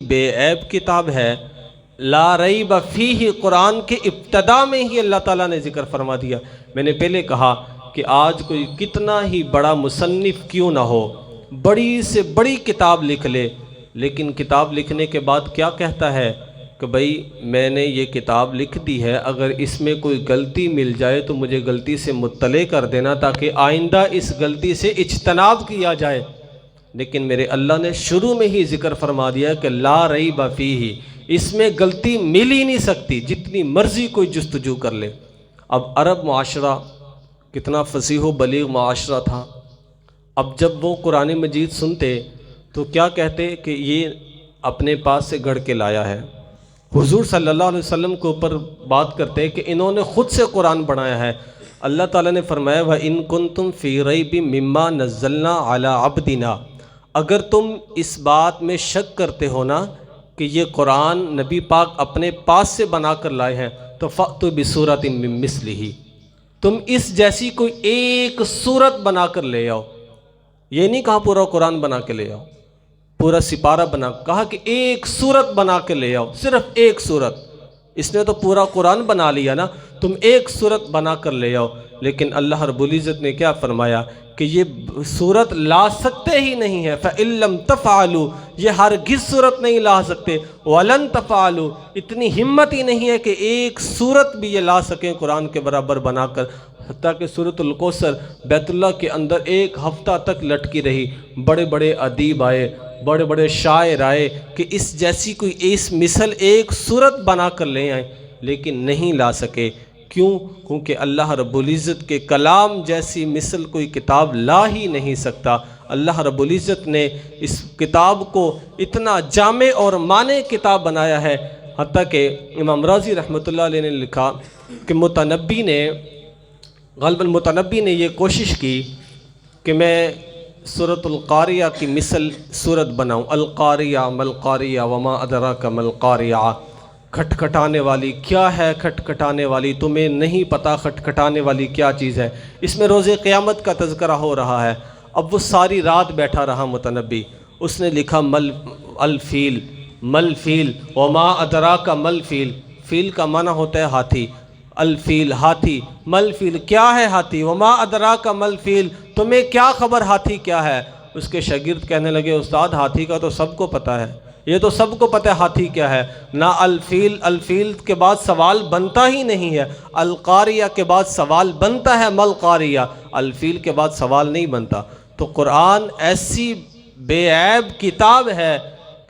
بے عیب کتاب ہے، لا ریب فیہ، قرآن کے ابتدا میں ہی اللہ تعالیٰ نے ذکر فرما دیا۔ میں نے پہلے کہا کہ آج کوئی کتنا ہی بڑا مصنف کیوں نہ ہو، بڑی سے بڑی کتاب لکھ لے، لیکن کتاب لکھنے کے بعد کیا کہتا ہے کہ بھئی میں نے یہ کتاب لکھ دی ہے، اگر اس میں کوئی غلطی مل جائے تو مجھے غلطی سے مطلع کر دینا تاکہ آئندہ اس غلطی سے اجتناب کیا جائے۔ لیکن میرے اللہ نے شروع میں ہی ذکر فرما دیا کہ لا ریب فیہ، اس میں غلطی مل ہی نہیں سکتی، جتنی مرضی کوئی جستجو کر لے۔ اب عرب معاشرہ کتنا فصیح و بلیغ معاشرہ تھا، اب جب وہ قرآن مجید سنتے تو کیا کہتے کہ یہ اپنے پاس سے گھڑ کے لایا ہے۔ حضور صلی اللہ علیہ وسلم کے اوپر بات کرتے کہ انہوں نے خود سے قرآن بنایا ہے۔ اللہ تعالیٰ نے فرمایا وَإِن كُنتُمْ فِي رَيْبٍ مِّمَّا نَزَّلْنَا عَلَىٰ عَبْدِنَا، اگر تم اس بات میں شک کرتے ہو نا کہ یہ قرآن نبی پاک اپنے پاس سے بنا کر لائے ہیں تو فَأْتُوا بِسُورَةٍ مِّن مِّثْلِهِ، تم اس جیسی کوئی ایک سورت بنا کر لے آؤ۔ یہ نہیں کہا پورا قرآن بنا کے لے آؤ، پورا سپارہ بنا، کہا کہ ایک سورت بنا کے لے آؤ، صرف ایک سورت۔ اس نے تو پورا قرآن بنا لیا نا، تم ایک سورت بنا کر لے آؤ۔ لیکن اللہ رب العزت نے کیا فرمایا کہ یہ سورت لا سکتے ہی نہیں ہے، فَإِن لَّمْ تَفْعَلُوا، یہ ہرگز سورت نہیں لا سکتے، وَلَن تَفْعَلُوا، اتنی ہمت ہی نہیں ہے کہ ایک سورت بھی یہ لا سکیں قرآن کے برابر بنا کر۔ حتیٰ کہ سورۃ الکوثر بیت اللہ کے اندر ایک ہفتہ تک لٹکی رہی، بڑے بڑے ادیب آئے، بڑے بڑے شاعر آئے کہ اس جیسی کوئی اس مثل ایک سورت بنا کر لے آئیں، لیکن نہیں لا سکے۔ کیوں؟ کیونکہ اللہ رب العزت کے کلام جیسی مثل کوئی کتاب لا ہی نہیں سکتا۔ اللہ رب العزت نے اس کتاب کو اتنا جامع اور معنی کتاب بنایا ہے، حتیٰ کہ امام رازی رحمۃ اللہ علیہ نے لکھا کہ غالباً متنبی نے یہ کوشش کی کہ میں سورۃ القاریہ کی مثل سورت بناؤں، القاریہ ملقاریہ وما ادراک ملقاریہ، کھٹکھٹانے والی کیا ہے، کھٹکھٹانے والی تمہیں نہیں پتہ کھٹکھٹانے والی کیا چیز ہے۔ اس میں روز قیامت کا تذکرہ ہو رہا ہے۔ اب وہ ساری رات بیٹھا رہا متنبی، اس نے لکھا مل الفیل، مل فیل وما ادراک مل فیل، فیل کا معنی ہوتا ہے ہاتھی، الفیل ہاتھی، مل فیل کیا ہے ہاتھی، وما ادراک مل فیل تمہیں کیا خبر ہاتھی کیا ہے۔ اس کے شاگرد کہنے لگے استاد ہاتھی کا تو سب کو پتہ ہے، یہ تو سب کو پتہ ہے ہاتھی کیا ہے، نہ الفیل، الفیل کے بعد سوال بنتا ہی نہیں ہے، القاریہ کے بعد سوال بنتا ہے، مل قاریہ، الفیل کے بعد سوال نہیں بنتا۔ تو قرآن ایسی بے عیب کتاب ہے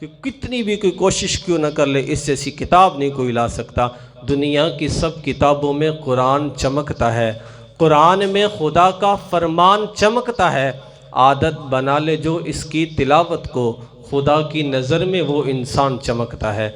کہ کتنی بھی کوئی کوشش کیوں نہ کر لے اس جیسی کتاب نہیں کوئی لا سکتا۔ دنیا کی سب کتابوں میں قرآن چمکتا ہے، قرآن میں خدا کا فرمان چمکتا ہے۔ عادت بنا لے جو اس کی تلاوت کو، خدا کی نظر میں وہ انسان چمکتا ہے۔